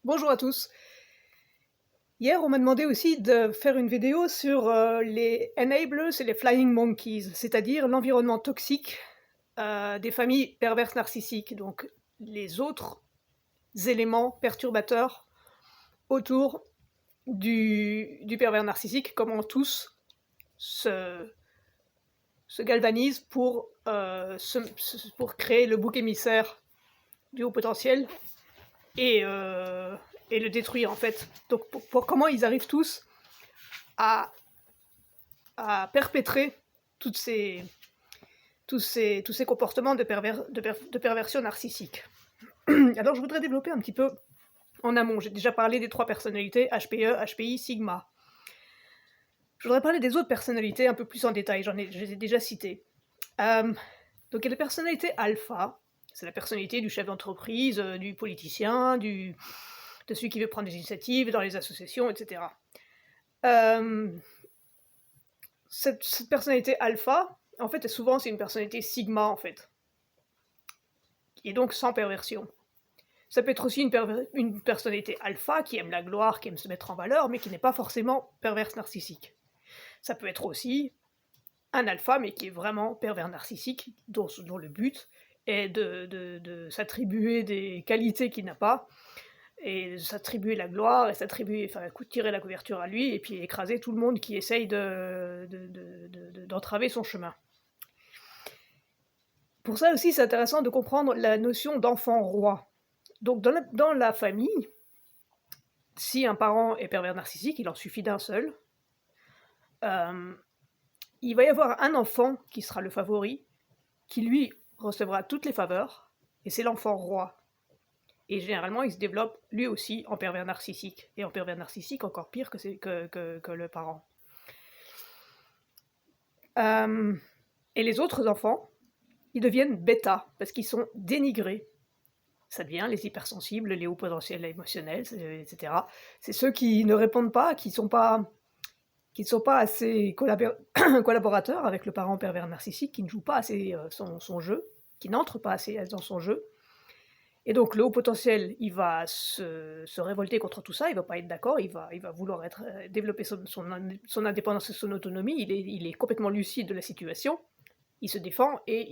Bonjour à tous. Hier, on m'a demandé aussi de faire une vidéo sur les enablers et les flying monkeys, c'est-à-dire l'environnement toxique des familles perverses narcissiques, donc les autres éléments perturbateurs autour du pervers narcissique, comment tous se, se galvanisent pour créer le bouc émissaire du haut potentiel et, euh, et le détruire en fait. Donc comment ils arrivent tous à, à perpétrer toutes ces, tous ces comportements de perversion narcissique. Alors je voudrais développer un petit peu en amont. J'ai déjà parlé des 3 personnalités, HPE, HPI, Sigma. Je voudrais parler des autres personnalités un peu plus en détail, je les ai déjà citées. Donc il y a les personnalités alpha, c'est la personnalité du chef d'entreprise, du politicien, de celui qui veut prendre des initiatives dans les associations, etc. Cette personnalité alpha, en fait, souvent c'est une personnalité sigma, en fait, et donc sans perversion. Ça peut être aussi une personnalité alpha qui aime la gloire, qui aime se mettre en valeur, mais qui n'est pas forcément perverse narcissique. Ça peut être aussi un alpha, mais qui est vraiment pervers narcissique, dont le but est de s'attribuer des qualités qu'il n'a pas, et de s'attribuer la gloire, et tirer la couverture à lui, et puis écraser tout le monde qui essaye d'entraver son chemin. Pour ça aussi, c'est intéressant de comprendre la notion d'enfant roi. Donc dans la famille, si un parent est pervers narcissique, il en suffit d'un seul. Il va y avoir un enfant qui sera le favori, qui lui recevra toutes les faveurs, et c'est l'enfant roi. Et généralement, il se développe lui aussi en pervers narcissique, et en pervers narcissique encore pire que le parent. Et les autres enfants, ils deviennent bêta, parce qu'ils sont dénigrés. Ça devient les hypersensibles, les hauts potentiels émotionnels, etc. C'est ceux qui ne répondent pas, qui ne sont pas assez collaborateurs avec le parent pervers narcissique, qui ne joue pas assez son jeu, qui n'entre pas assez dans son jeu. Et donc le haut potentiel, il va se révolter contre tout ça, il va pas être d'accord, il va vouloir développer son indépendance et son autonomie, il est complètement lucide de la situation, il se défend et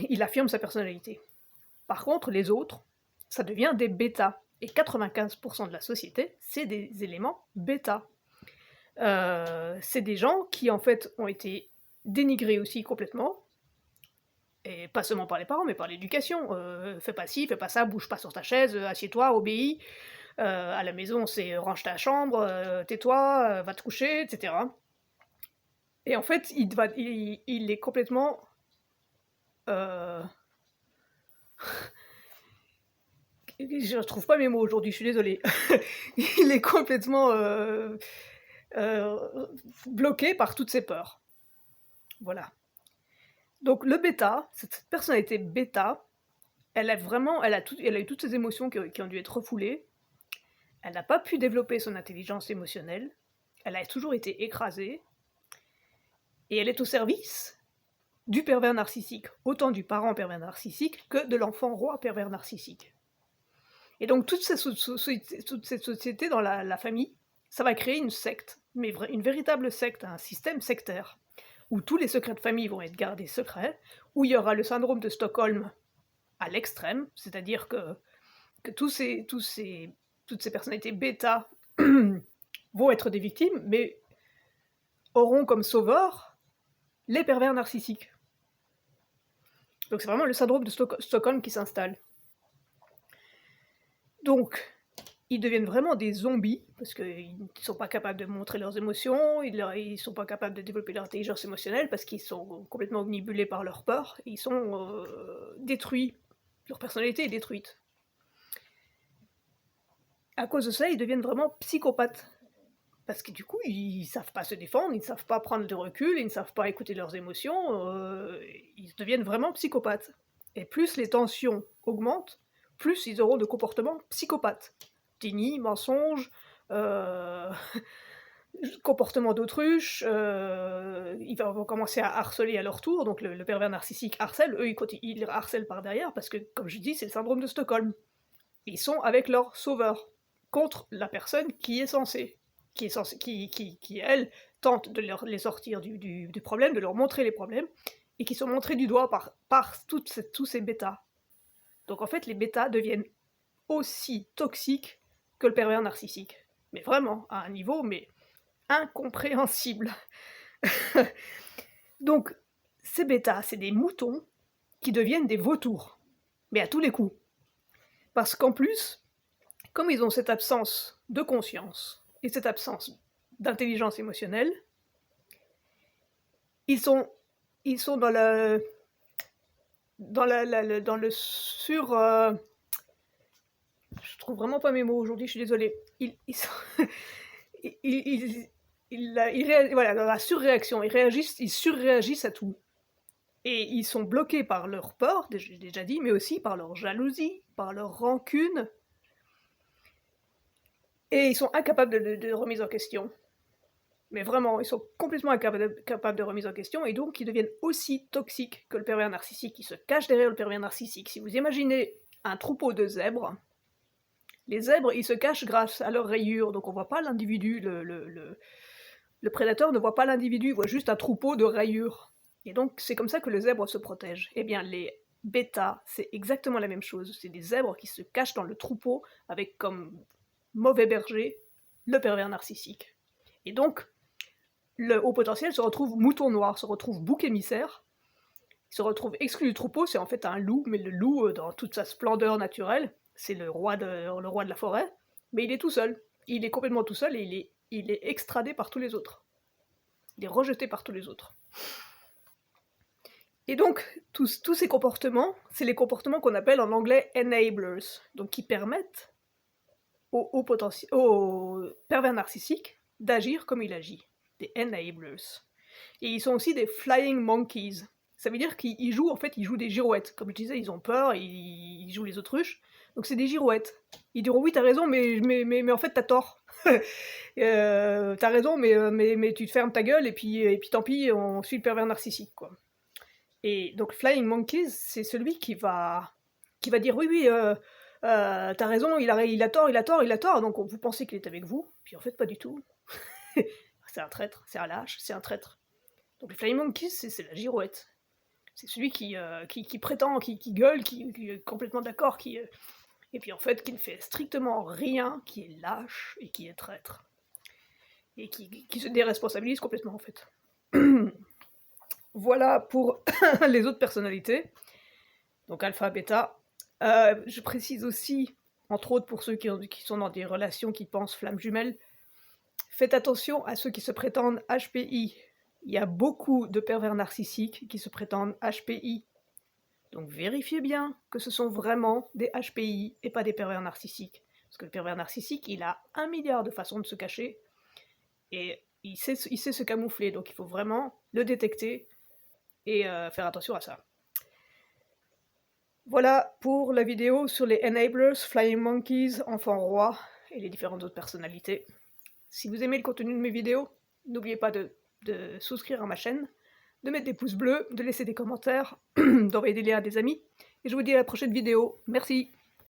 il affirme sa personnalité. Par contre, les autres, ça devient des bêtas. Et 95% de la société, c'est des éléments bêta. C'est des gens qui, en fait, ont été dénigrés aussi complètement, et pas seulement par les parents, mais par l'éducation. Fais pas ci, fais pas ça, bouge pas sur ta chaise, assieds-toi, obéis. À la maison, c'est range ta chambre, tais-toi, va te coucher, etc. Et en fait, il est complètement... Je trouve pas mes mots aujourd'hui, je suis désolée. Il est complètement bloqué par toutes ses peurs. Voilà. Donc le bêta, cette personnalité bêta, elle a eu toutes ces émotions qui ont dû être refoulées. Elle n'a pas pu développer son intelligence émotionnelle. Elle a toujours été écrasée. Et elle est au service du pervers narcissique, autant du parent pervers narcissique que de l'enfant roi pervers narcissique. Et donc toute cette société dans la famille, ça va créer une secte, mais une véritable secte, un système sectaire, où tous les secrets de famille vont être gardés secrets, où il y aura le syndrome de Stockholm à l'extrême, c'est-à-dire que toutes ces personnalités bêta vont être des victimes, mais auront comme sauveur les pervers narcissiques. Donc c'est vraiment le syndrome de Stockholm qui s'installe. Donc, ils deviennent vraiment des zombies, parce qu'ils ne sont pas capables de montrer leurs émotions, ils ne sont pas capables de développer leur intelligence émotionnelle, parce qu'ils sont complètement omnibulés par leur peur, et ils sont détruits, leur personnalité est détruite. À cause de ça, ils deviennent vraiment psychopathes. Parce que du coup, ils ne savent pas se défendre, ils ne savent pas prendre de recul, ils ne savent pas écouter leurs émotions, ils deviennent vraiment psychopathes. Et plus les tensions augmentent, plus ils auront de comportements psychopathes. Déni, mensonge, Comportement d'autruche, vont commencer à harceler à leur tour, donc le pervers narcissique harcèle, eux ils harcèlent par derrière parce que, comme je dis, c'est le syndrome de Stockholm. Ils sont avec leur sauveur, contre la personne qui elle, tente de les sortir du problème, de leur montrer les problèmes, et qui sont montrés du doigt par tous ces bêtas. Donc en fait, les bêtas deviennent aussi toxiques que le pervers narcissique. Mais vraiment, à un niveau, mais incompréhensible. Donc, ces bêtas, c'est des moutons qui deviennent des vautours. Mais à tous les coups. Parce qu'en plus, comme ils ont cette absence de conscience et cette absence d'intelligence émotionnelle, ils sont dans le sur... je trouve vraiment pas mes mots aujourd'hui, je suis désolée. Voilà, dans la surréaction, ils surréagissent à tout. Et ils sont bloqués par leur peur, j'ai déjà dit, mais aussi par leur jalousie, par leur rancune. Et ils sont incapables de remise en question. Mais vraiment, ils sont complètement incapables de remise en question, et donc ils deviennent aussi toxiques que le pervers narcissique. Ils se cachent derrière le pervers narcissique. Si vous imaginez un troupeau de zèbres, les zèbres, ils se cachent grâce à leurs rayures, donc on voit pas l'individu, le prédateur ne voit pas l'individu, il voit juste un troupeau de rayures. Et donc c'est comme ça que le zèbre se protège. Eh bien les bêtas, c'est exactement la même chose. C'est des zèbres qui se cachent dans le troupeau avec comme mauvais berger le pervers narcissique. Et donc le haut potentiel se retrouve mouton noir, se retrouve bouc émissaire, il se retrouve exclu du troupeau, c'est en fait un loup, mais le loup, dans toute sa splendeur naturelle, c'est le roi de la forêt, mais il est tout seul. Il est complètement tout seul et il est extradé par tous les autres. Il est rejeté par tous les autres. Et donc, tous ces comportements, c'est les comportements qu'on appelle en anglais enablers, donc qui permettent au pervers narcissique d'agir comme il agit. Des enablers. Et ils sont aussi des flying monkeys. Ça veut dire qu'ils jouent, en fait, ils jouent des girouettes. Comme je disais, ils ont peur, ils jouent les autruches. Donc c'est des girouettes. Ils diront oui, t'as raison, mais en fait, t'as tort. T'as raison, mais tu te fermes ta gueule, et puis tant pis, on suit le pervers narcissique, quoi. Et donc Flying Monkeys, c'est celui qui va dire oui, t'as raison, il a tort, donc vous pensez qu'il est avec vous, puis en fait pas du tout. C'est un traître, c'est un lâche, c'est un traître. Donc le Flying Monkeys, c'est la girouette. C'est celui qui prétend, qui gueule, qui est complètement d'accord, et puis en fait qui ne fait strictement rien, qui est lâche et qui est traître. Et qui se déresponsabilise complètement en fait. Voilà pour les autres personnalités. Donc alpha, bêta. Je précise aussi, entre autres pour ceux qui sont dans des relations qui pensent flammes jumelles, faites attention à ceux qui se prétendent HPI. Il y a beaucoup de pervers narcissiques qui se prétendent HPI. Donc vérifiez bien que ce sont vraiment des HPI et pas des pervers narcissiques. Parce que le pervers narcissique, il a 1 milliard de façons de se cacher. Et il sait se camoufler. Donc il faut vraiment le détecter et faire attention à ça. Voilà pour la vidéo sur les enablers, flying monkeys, enfants rois et les différentes autres personnalités. Si vous aimez le contenu de mes vidéos, n'oubliez pas de souscrire à ma chaîne, de mettre des pouces bleus, de laisser des commentaires, d'envoyer des liens à des amis, et je vous dis à la prochaine vidéo. Merci.